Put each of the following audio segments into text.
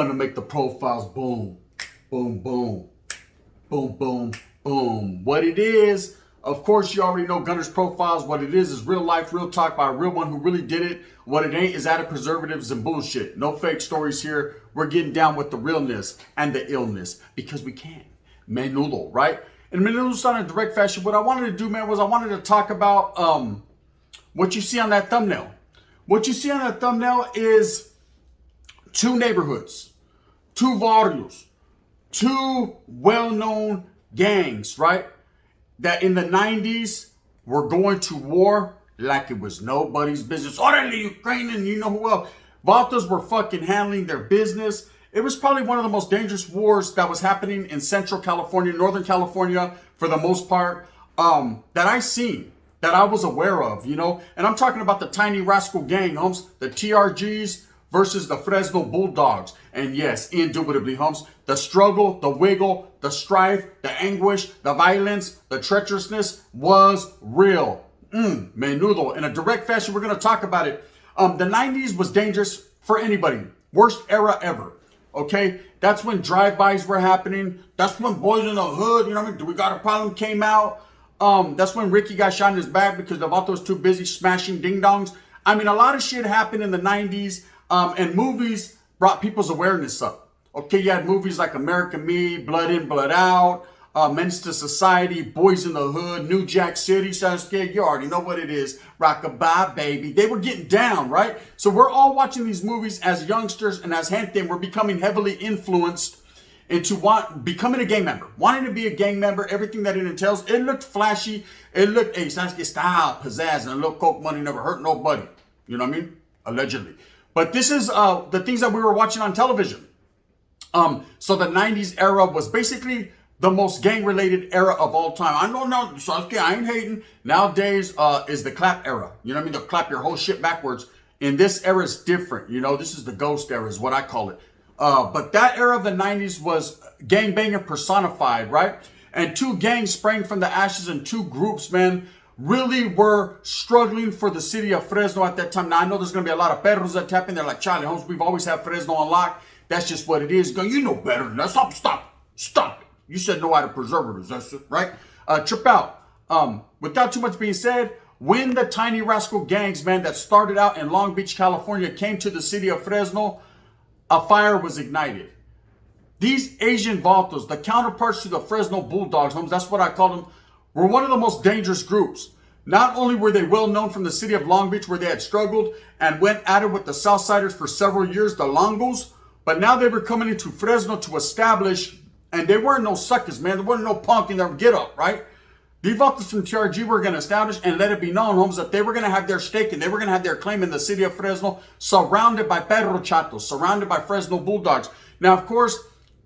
gonna make the profiles boom, boom, boom, boom, boom, boom. What it is, of course, you already know Gunner's Profiles. What it is real life, real talk by a real one who really did it. What it ain't is added preservatives and bullshit. No fake stories here. We're getting down with the realness and the illness because we can. Menudo, right? And Menudo's on a direct fashion. What I wanted to do, man, was I wanted to talk about what you see on that thumbnail. What you see on that thumbnail is two neighborhoods, two barrios, two well-known gangs, right? That in the 90s were going to war like it was nobody's business. Orale, Ukraine, and you know who else. Vatos were fucking handling their business. It was probably one of the most dangerous wars that was happening in Central California, Northern California, for the most part, that I seen, that I was aware of, you know. And I'm talking about the Tiny Rascal Gang, homes, the TRGs versus the Fresno Bulldogs. And yes, indubitably, homes, the struggle, the wiggle, the strife, the anguish, the violence, the treacherousness was real. Menudo. In a direct fashion, we're going to talk about it. The 90s was dangerous for anybody. Worst era ever. Okay? That's when drive-bys were happening. That's when Boys in the Hood, you know what I mean? Do We Got a Problem came out. That's when Ricky got shot in his back because the vato was too busy smashing ding-dongs. I mean, a lot of shit happened in the 90s. And movies brought people's awareness up. Okay, you had movies like American Me, Blood In, Blood Out, Menace to Society, Boys in the Hood, New Jack City, Sasuke, you already know what it is. Rockabye, baby. They were getting down, right? So we're all watching these movies as youngsters and as gente, and we're becoming heavily influenced into becoming a gang member. Wanting to be a gang member, everything that it entails. It looked flashy. It looked, hey, Sasuke style, pizzazz, and a little coke money never hurt nobody. You know what I mean? Allegedly. But this is the things that we were watching on television. So the 90s era was basically the most gang-related era of all time. I don't know, Sasuke, I ain't hating. Nowadays is the clap era. You know what I mean? They'll clap your whole shit backwards. And this era is different. You know, this is the ghost era is what I call it. But that era of the 90s was gangbanging personified, right? And two gangs sprang from the ashes and two groups, man, really were struggling for the city of Fresno at that time. Now, I know there's going to be a lot of perros that tap in. They're like, Charlie Holmes, we've always had Fresno on lock. That's just what it is. Go, you know better than that. Stop it. You said no added preservatives. That's it, right? Trip out. Without too much being said, when the Tiny Rascal gangs, man, that started out in Long Beach, California, came to the city of Fresno, a fire was ignited. These Asian vatos, the counterparts to the Fresno Bulldogs, homes, that's what I call them, were one of the most dangerous groups. Not only were they well known from the city of Long Beach where they had struggled and went at it with the Southsiders for several years, the Longos, but now they were coming into Fresno to establish, and they weren't no suckers, man. There wasn't no punk in their get up, right? These vatos from TRG were going to establish and let it be known, homes, that they were going to have their stake and they were going to have their claim in the city of Fresno, surrounded by Perro Chatos, surrounded by Fresno Bulldogs. Now, of course,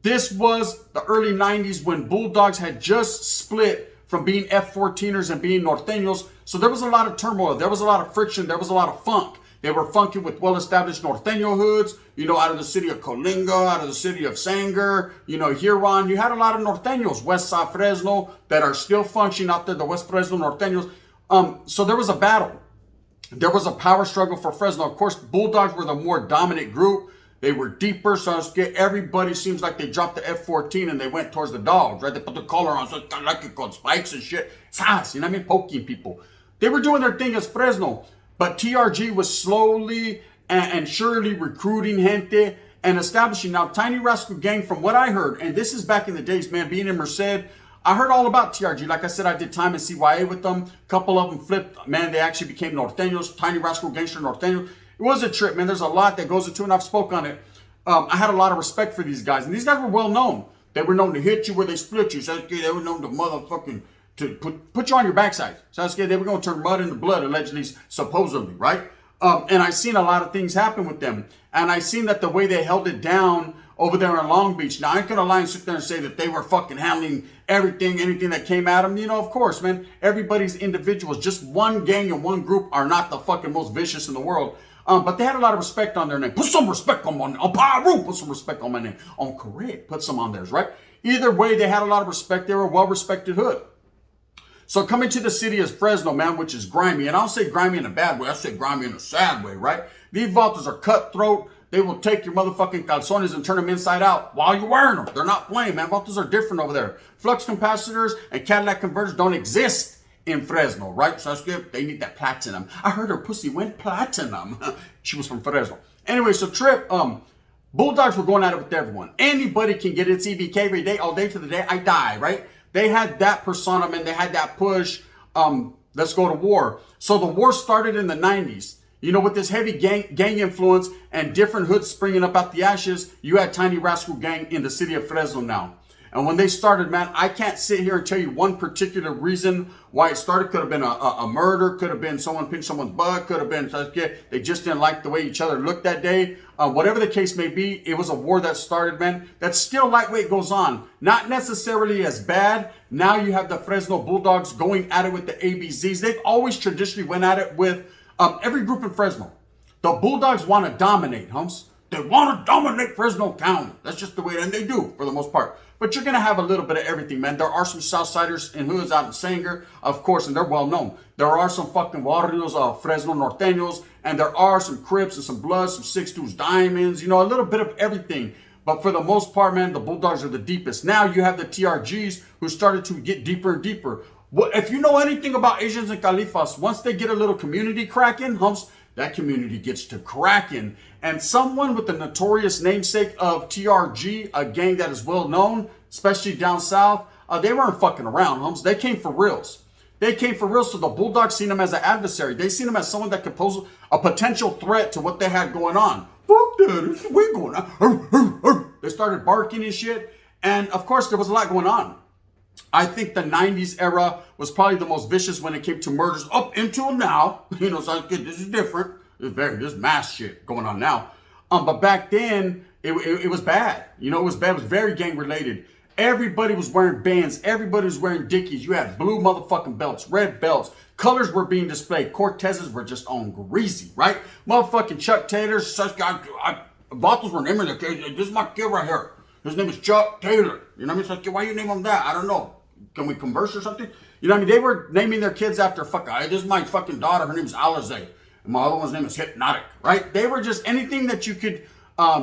this was the early 90s when Bulldogs had just split from being F-14ers and being Norteños. So there was a lot of turmoil. There was a lot of friction. There was a lot of funk. They were funking with well-established Norteño hoods, you know, out of the city of Colinga, out of the city of Sanger, you know, Huron. You had a lot of Norteños, West Side Fresno, that are still functioning out there, the West Fresno Norteños. So there was a battle. There was a power struggle for Fresno. Of course, Bulldogs were the more dominant group. They were deeper, so everybody seems like they dropped the F-14 and they went towards the dogs, right? They put the collar on, so it's kind of like it called spikes and shit. Sass, you know what I mean? Poking people. They were doing their thing as Fresno, but TRG was slowly and surely recruiting gente and establishing. Now, Tiny Rascal Gang, from what I heard, and this is back in the days, man, being in Merced, I heard all about TRG. Like I said, I did time in CYA with them. A couple of them flipped. Man, they actually became Norteños, Tiny Rascal Gangster Norteños. It was a trip, man. There's a lot that goes into it, and I've spoke on it. I had a lot of respect for these guys, and these guys were well known. They were known to hit you where they split you. Sasuke, they were known to motherfucking to put you on your backside. Sasuke, they were going to turn mud into blood, allegedly, supposedly, right? And I seen a lot of things happen with them, and I seen that the way they held it down over there in Long Beach. Now, I ain't gonna lie and sit there and say that they were fucking handling everything, anything that came at them. You know, of course, man, everybody's individuals. Just one gang and one group are not the fucking most vicious in the world. But they had a lot of respect on their name. Put some respect on my name. On Pyro, put some respect on my name. On Correct, put some on theirs, right? Either way, they had a lot of respect. They were a well-respected hood. So coming to the city of Fresno, man, which is grimy. And I don't say grimy in a bad way. I say grimy in a sad way, right? These vatos are cutthroat. they will take your motherfucking calzones and turn them inside out while you're wearing them. They're not playing, man. Vatos are different over there. Flux capacitors and Cadillac converters don't exist in Fresno, right? So they need that platinum. I heard her pussy went platinum. She was from Fresno. Anyway, so Trip, Bulldogs were going at it with everyone. Anybody can get its EBK every day, all day to the day I die, right? They had that persona, man. They had that push. Let's go to war. So the war started in the 90s. You know, with this heavy gang influence and different hoods springing up out the ashes, you had Tiny Rascal Gang in the city of Fresno now. And when they started, man, I can't sit here and tell you one particular reason why it started. Could have been a murder, could have been someone pinched someone's butt, could have been they just didn't like the way each other looked that day. Whatever the case may be, it was a war that started, man. That still lightweight goes on. Not necessarily as bad. Now you have the Fresno Bulldogs going at it with the ABZs. They've always traditionally went at it with every group in Fresno. The Bulldogs want to dominate, humps. They want to dominate Fresno County. That's just the way, and they do for the most part. But you're going to have a little bit of everything, man. There are some Southsiders and hoods out in Sanger, of course, and they're well known. There are some fucking Barrios, Fresno Norteños, and there are some Crips and some Bloods, some 6'2", Diamonds, you know, a little bit of everything. But for the most part, man, the Bulldogs are the deepest. Now you have the TRGs who started to get deeper and deeper. If you know anything about Asians and Califas, once they get a little community cracking, humps, that community gets to cracking. And someone with the notorious namesake of TRG, a gang that is well known, especially down south, they weren't fucking around, humps. They came for reals. They came for real, so the Bulldogs seen him as an adversary. They seen him as someone that could pose a potential threat to what they had going on. Fuck that, we going on. They started barking and shit. And of course, there was a lot going on. I think the 90s era was probably the most vicious when it came to murders up until now. You know, so this is different. There's mass shit going on now. But back then, it was bad. You know, it was bad. It was very gang related. Everybody was wearing bands. Everybody was wearing Dickies. You had blue motherfucking belts, red belts. Colors were being displayed. Cortezes were just on greasy, right? Motherfucking Chuck Taylors. Such guys. Vatos were naming their kid. This is my kid right here. His name is Chuck Taylor. You know what I mean? So why you name him that? I don't know. Can we converse or something? You know what I mean? They were naming their kids after this is my fucking daughter. Her name is Alize. And my other one's name is Hypnotic, right? They were just anything that you could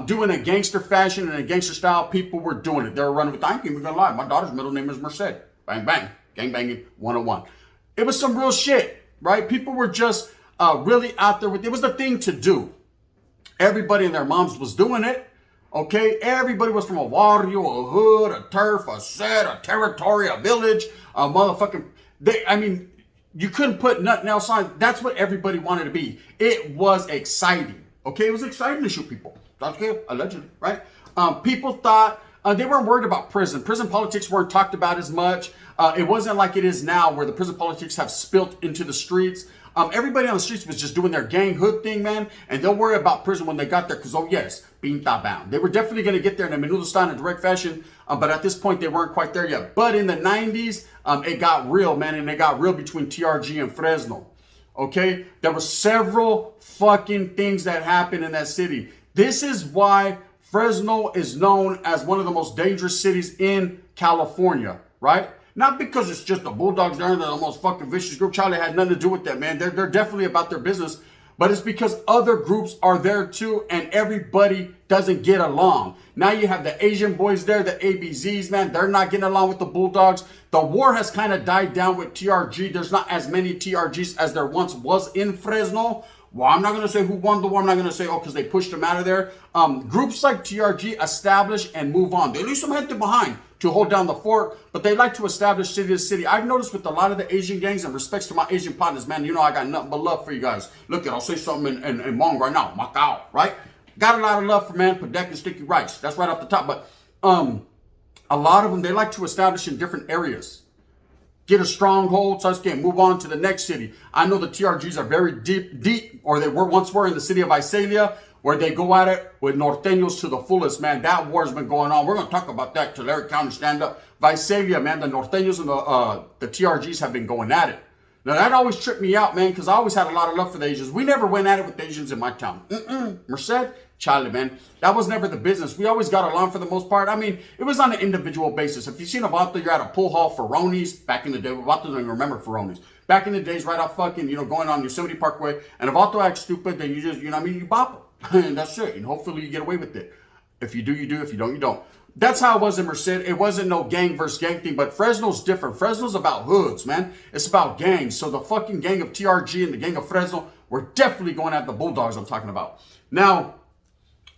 do in a gangster fashion and a gangster style. People were doing it. They were running with, I ain't even gonna lie. My daughter's middle name is Merced. Bang, bang. Gang banging 101. It was some real shit, right? People were just really out there with it. Was the thing to do. Everybody and their moms was doing it. Okay, everybody was from a barrio, a hood, a turf, a set, a territory, a village, a motherfucking. You couldn't put nothing else on. That's what everybody wanted to be. It was exciting. Okay, it was exciting to shoot people. Okay, allegedly, right? People thought they weren't worried about prison. Prison politics weren't talked about as much. It wasn't like it is now, where the prison politics have spilt into the streets. Everybody on the streets was just doing their gang hood thing, man. And they'll worry about prison when they got there. Because, oh, yes, pinta bound. They were definitely going to get there in a menudo style in a direct fashion. But at this point, they weren't quite there yet. But in the 90s, it got real, man. And it got real between TRG and Fresno. Okay? There were several fucking things that happened in that city. This is why Fresno is known as one of the most dangerous cities in California, right? Not because it's just the Bulldogs there and the most fucking vicious group. Charlie had nothing to do with that, man. They're definitely about their business. But it's because other groups are there too, and everybody doesn't get along. Now you have the Asian boys there, the ABZs, man. They're not getting along with the Bulldogs. The war has kind of died down with TRG. There's not as many TRGs as there once was in Fresno. Well, I'm not going to say who won the war. I'm not going to say, because they pushed them out of there. Groups like TRG establish and move on. They leave some gente behind to hold down the fort, but they like to establish city to city. I've noticed with a lot of the Asian gangs, and respects to my Asian partners, man, you know I got nothing but love for you guys. Look, I'll say something in Hmong right now, Macau, right? Got a lot of love for, man, Padek and Sticky Rice. That's right off the top. But a lot of them, they like to establish in different areas. Get a stronghold, so I can move on to the next city. I know the TRGs are very deep, or they once were in the city of Visalia, where they go at it with Norteños to the fullest, man. That war's been going on. We're going to talk about that till Larry County stand up. Visalia, man, the Norteños and the TRGs have been going at it. Now, that always tripped me out, man, because I always had a lot of love for the Asians. We never went at it with the Asians in my town. Merced, Charlie, man. That was never the business. We always got along for the most part. I mean, it was on an individual basis. If you've seen a Vato, you're at a pool hall, Ferroni's, back in the day. Vato don't even remember Ferroni's. Back in the days, right off fucking, going on Yosemite Parkway, and if Vato acts stupid, then you just, you bop them. And that's it. And hopefully you get away with it. If you do, you do. If you don't, you don't. That's how it was in Merced. It wasn't no gang versus gang thing, but Fresno's different. Fresno's about hoods, man. It's about gangs. So the fucking gang of TRG and the gang of Fresno, we're definitely going at the Bulldogs I'm talking about. Now,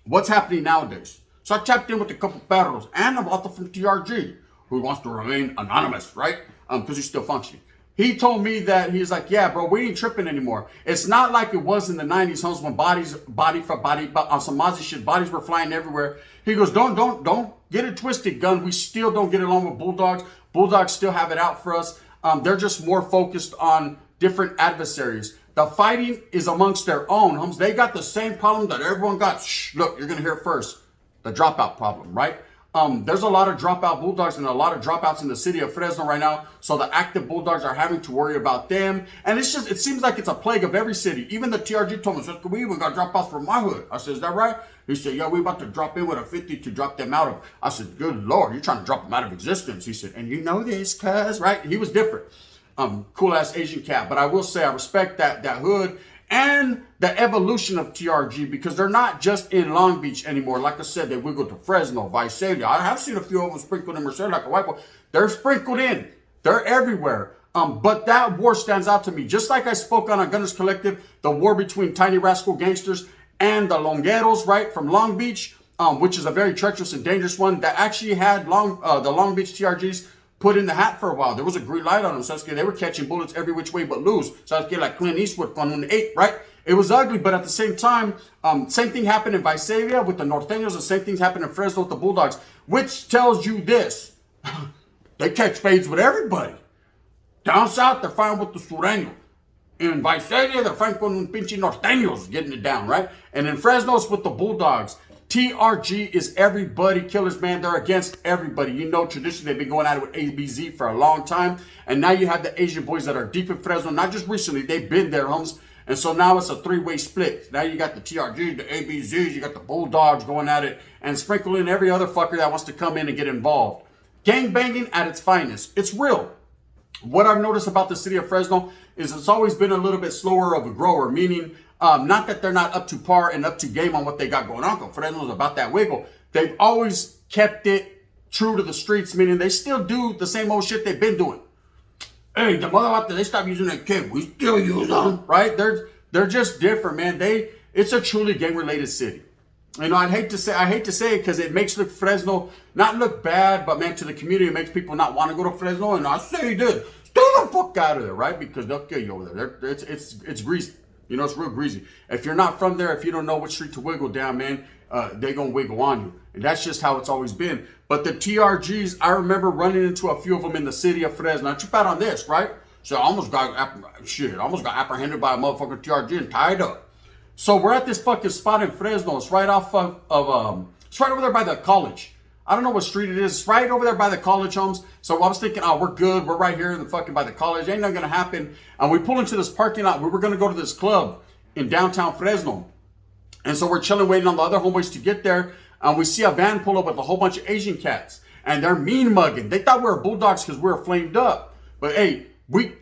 what's happening nowadays? So I tapped in with a couple battles and a author from TRG who wants to remain anonymous, right? Because he's still functioning. He told me that he's like, yeah, bro, we ain't tripping anymore. It's not like it was in the 90s, homes, when body for body, but on some Mozzie shit, bodies were flying everywhere. He goes, don't get it twisted, gun. We still don't get along with Bulldogs. Bulldogs still have it out for us. They're just more focused on different adversaries. The fighting is amongst their own, homes. They got the same problem that everyone got. Shh, look, you're gonna hear it first. The dropout problem, right? There's a lot of dropout Bulldogs and a lot of dropouts in the city of Fresno right now. So the active Bulldogs are having to worry about them. And it seems like it's a plague of every city. Even the TRG told me, says, we even got dropouts from my hood. I said, is that right? He said, yeah, we about to drop in with a 50 to drop them out of. I said, good Lord, you're trying to drop them out of existence. He said, and you know this, cuz, right? He was different. Cool ass Asian cat. But I will say I respect that hood and the evolution of TRG, because they're not just in Long Beach anymore. Like I said, they wiggled to Fresno, Visalia. I have seen a few of them sprinkled in Merced like a white boy. They're sprinkled in. They're everywhere. But that war stands out to me. Just like I spoke on a Gunners Collective, the war between Tiny Rascal Gangsters and the Longueros, right, from Long Beach, which is a very treacherous and dangerous one that actually had the Long Beach TRGs put in the hat for a while. There was a green light on them. So they were catching bullets every which way but loose. So like Clint Eastwood on the 8, right? It was ugly, but at the same time, same thing happened in Visalia with the Norteños. The same things happened in Fresno with the Bulldogs, which tells you this. They catch fades with everybody. Down south, they're fighting with the Sureño. In Visalia, they're fighting with the pinche Norteños, getting it down, right? And in Fresno, it's with the Bulldogs. TRG is everybody killers, man. They're against everybody. You know, traditionally, they've been going at it with ABZ for a long time. And now you have the Asian boys that are deep in Fresno. Not just recently, they've been there, homes. And so now it's a three-way split. Now you got the TRG, the ABZs, you got the Bulldogs going at it, and sprinkle in every other fucker that wants to come in and get involved. Gang banging at its finest. It's real. What I've noticed about the city of Fresno is it's always been a little bit slower of a grower, meaning not that they're not up to par and up to game on what they got going on. Fresno's about that wiggle. They've always kept it true to the streets, meaning they still do the same old shit they've been doing. Hey, the mother out there, they stopped using that kid. We still use them, right? They're just different, man. It's a truly gang-related city. You know, I hate to say it because it makes Fresno not look bad, but man, to the community, it makes people not want to go to Fresno. And I say this, stay the fuck out of there, right? Because they'll kill you over there. It's greasy. You know, it's real greasy. If you're not from there, if you don't know which street to wiggle down, man, they're going to wiggle on you. And that's just how it's always been. But the TRGs, I remember running into a few of them in the city of Fresno. I trip out on this, right? So I almost got apprehended by a motherfucking TRG and tied up. So we're at this fucking spot in Fresno. It's right off it's right over there by the college. I don't know what street it is. It's right over there by the college, homes. So I was thinking, oh, we're good. We're right here in the fucking by the college. Ain't nothing gonna happen. And we pull into this parking lot. We were gonna go to this club in downtown Fresno. And so we're chilling, waiting on the other homeboys to get there. And we see a van pull up with a whole bunch of Asian cats. And they're mean mugging. They thought we were Bulldogs because we were flamed up. But hey, we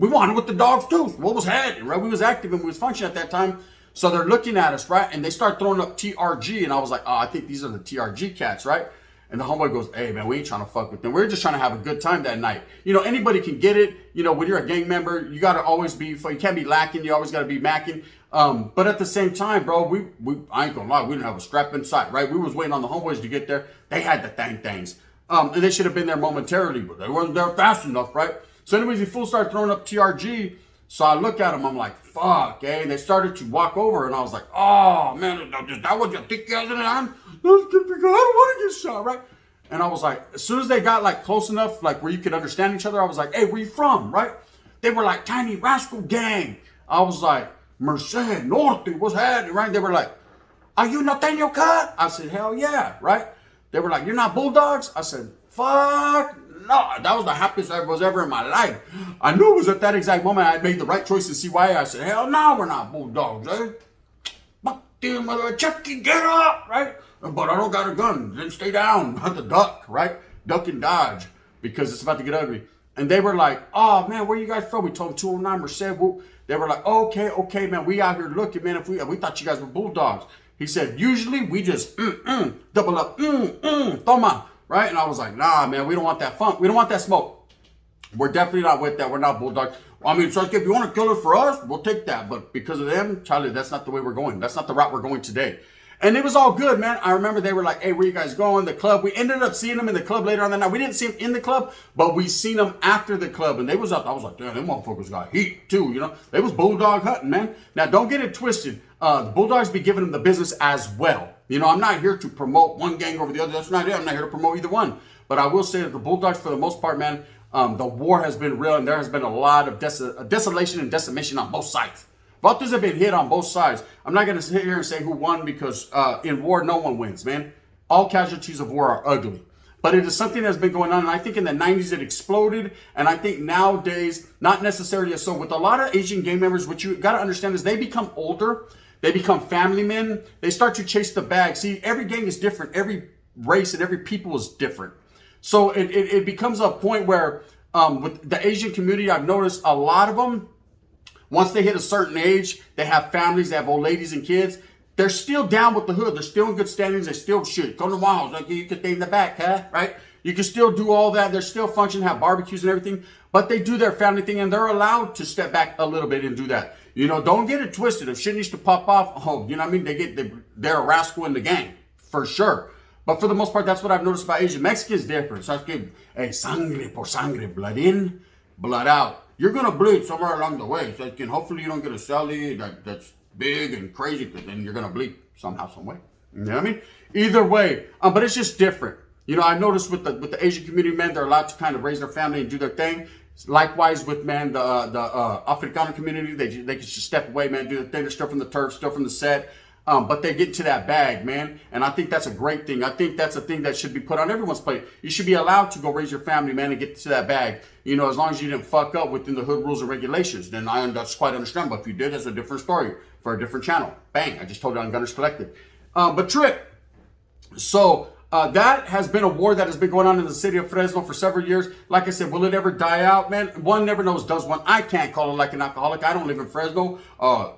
wanted with the dogs too. What was happening, right? We was active and we was functioning at that time. So they're looking at us, right? And they start throwing up TRG. And I was like, oh, I think these are the TRG cats, right? And the homeboy goes, hey, man, we ain't trying to fuck with them. We're just trying to have a good time that night. You know, anybody can get it. You know, when you're a gang member, you got to always be, you can't be lacking. You always got to be macking. But at the same time, bro, I ain't gonna lie, we didn't have a strap in sight, right? We was waiting on the homeboys to get there. They had the things. And they should have been there momentarily, but they weren't there fast enough, right? So anyways, the fool started throwing up TRG. So I look at them, I'm like, fuck, eh? And they started to walk over, and I was like, oh, man, is that what you think you're doing? I don't want to get shot, right? And I was like, as soon as they got like close enough, like where you could understand each other, I was like, hey, where you from, right? They were like, Tiny Rascal Gang. I was like, Merced, Norte, what's happening, right? They were like, are you Nathaniel Cut? I said, hell yeah, right? They were like, you're not Bulldogs? I said, fuck no. That was the happiest I was ever in my life. I knew it was at that exact moment I made the right choice to see why. I said, hell no, we're not Bulldogs, eh? Fuck you, mother, Chucky, get up, right? But I don't got a gun. Then stay down. I have to duck, right? Duck and dodge because it's about to get ugly. And they were like, oh, man, where you guys from? We told them 209 Merced. They were like, okay, man, we out here looking, man. If we thought you guys were Bulldogs. He said, usually we just double up, toma, right? And I was like, nah, man, we don't want that funk. We don't want that smoke. We're definitely not with that. We're not Bulldogs. I mean, so if you want to kill it for us, we'll take that. But because of them, Charlie, that's not the way we're going. That's not the route we're going today. And it was all good, man. I remember they were like, hey, where you guys going? The club. We ended up seeing them in the club later on that night. We didn't see them in the club, but we seen them after the club. And they was up. I was like, damn, them motherfuckers got heat too, you know. They was bulldog hunting, man. Now, don't get it twisted. The Bulldogs be giving them the business as well. You know, I'm not here to promote one gang over the other. That's not it. I'm not here to promote either one. But I will say that the Bulldogs, for the most part, man, the war has been real, and there has been a lot of desolation and decimation on both sides. Vatos have been hit on both sides. I'm not going to sit here and say who won because in war, no one wins, man. All casualties of war are ugly. But it is something that's been going on, and I think in the 90s it exploded, and I think nowadays, not necessarily so. With a lot of Asian gang members, what you got to understand is they become older, they become family men, they start to chase the bag. See, every gang is different, every race and every people is different. So it becomes a point where with the Asian community, I've noticed a lot of them, once they hit a certain age, they have families, they have old ladies and kids. They're still down with the hood. They're still in good standings. They still shoot. Come to my house. Like, you can stay in the back, huh? Right? You can still do all that. They're still functioning, have barbecues and everything. But they do their family thing, and they're allowed to step back a little bit and do that. You know, don't get it twisted. If shit needs to pop off, oh, you know what I mean? They're a rascal in the gang, for sure. But for the most part, that's what I've noticed about Asian. Mexicans different. So I give, hey, sangre por sangre, blood in, blood out. You're going to bleed somewhere along the way. So hopefully you don't get a celly that's big and crazy, because then you're going to bleed somehow, some way. You know what I mean? Either way, but it's just different. You know, I noticed with the Asian community, man, they're allowed to kind of raise their family and do their thing. Likewise with, man, the Africana community, they can just step away, man, do their thing. They're still from the turf, still from the set. But they get to that bag, man. And I think that's a great thing. I think that's a thing that should be put on everyone's plate. You should be allowed to go raise your family, man, and get to that bag. You know, as long as you didn't fuck up within the hood rules and regulations, then that's quite understandable. If you did, that's a different story for a different channel. Bang, I just told you on Gunners Collective. But Trip, so that has been a war that has been going on in the city of Fresno for several years. Like I said, will it ever die out, man? One never knows, does one. I can't call it like an alcoholic. I don't live in Fresno,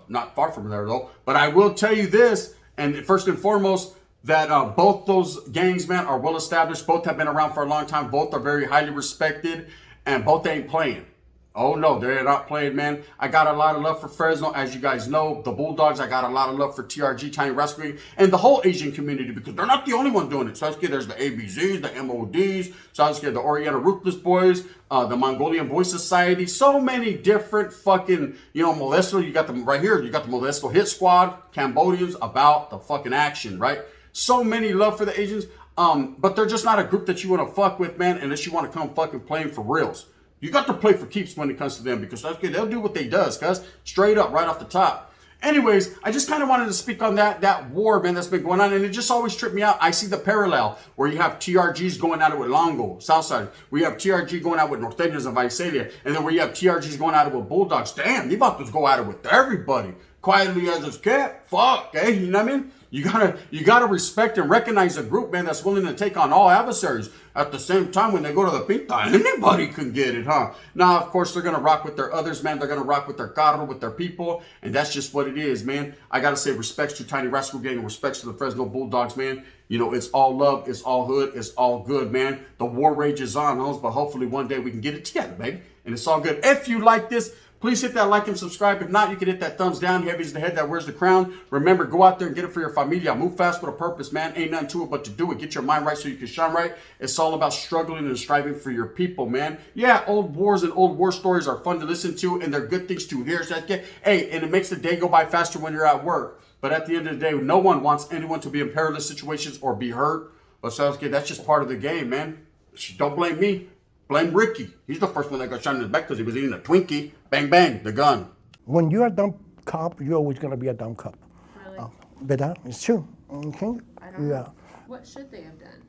not far from there though. But I will tell you this, and first and foremost, that both those gangs, man, are well established. Both have been around for a long time. Both are very highly respected, and both ain't playing. Oh no, they're not playing, man. I got a lot of love for Fresno, as you guys know. The Bulldogs, I got a lot of love for TRG, Tiny Rascals, and the whole Asian community, because they're not the only one doing it. So there's the ABZs, the MODs, so the Oriental Ruthless Boys, the Mongolian Boy Society, so many different fucking, you know, Modesto. You got them right here. You got the Modesto Hit Squad, Cambodians, about the fucking action, right? So many love for the Asians, but they're just not a group that you want to fuck with, man, unless you want to come fucking playing for reals. You got to play for keeps when it comes to them, because they'll do what they does, cuz straight up, right off the top. Anyways, I just kind of wanted to speak on that war, man, that's been going on, and it just always tripped me out. I see the parallel where you have TRGs going at it with Longo, Southside. We have TRG going out with Norteños and Visalia, and then where you have TRGs going at it with Bulldogs. Damn, these vatos go at it with everybody. Quietly as it's kept. Fuck, eh? You know what I mean? You gotta respect and recognize a group, man, that's willing to take on all adversaries. At the same time, when they go to the pinta, anybody can get it, huh? Now, of course, they're gonna rock with their others, man. They're gonna rock with their carro, with their people, and that's just what it is, man. I gotta say respects to Tiny Rascal Gang and respects to the Fresno Bulldogs, man. You know, it's all love, it's all hood, it's all good, man. The war rages on, hoes, but hopefully one day we can get it together, baby. And it's all good. If you like this, please hit that like and subscribe. If not, you can hit that thumbs down. Heavy is the head that wears the crown. Remember, go out there and get it for your familia. Move fast with a purpose, man. Ain't nothing to it but to do it. Get your mind right so you can shine right. It's all about struggling and striving for your people, man. Yeah, old wars and old war stories are fun to listen to, and they're good things to hear. So hey, and it makes the day go by faster when you're at work. But at the end of the day, no one wants anyone to be in perilous situations or be hurt. But that's just part of the game, man. Don't blame me. Blame Ricky. He's the first one that got shot in his back because he was eating a Twinkie. Bang, bang, the gun. When you're a dumb cop, you're always going to be a dumb cop. Really? ¿Verdad? It's true. Okay? I don't know. What should they have done?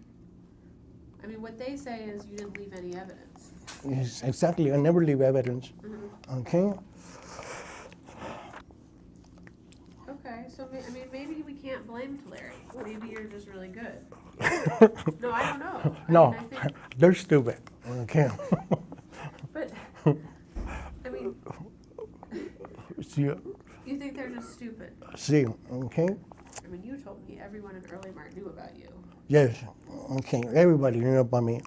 I mean, what they say is you didn't leave any evidence. Yes, exactly. I never leave evidence. Mm-hmm. Okay? Okay, so I mean, maybe we can't blame Larry. Maybe you're just really good. No, I don't know. No, I mean, they're stupid. Okay? See, You think they're just stupid? see, okay? I mean, you told me everyone in Early Mart knew about you. Yes, okay. Everybody knew about me.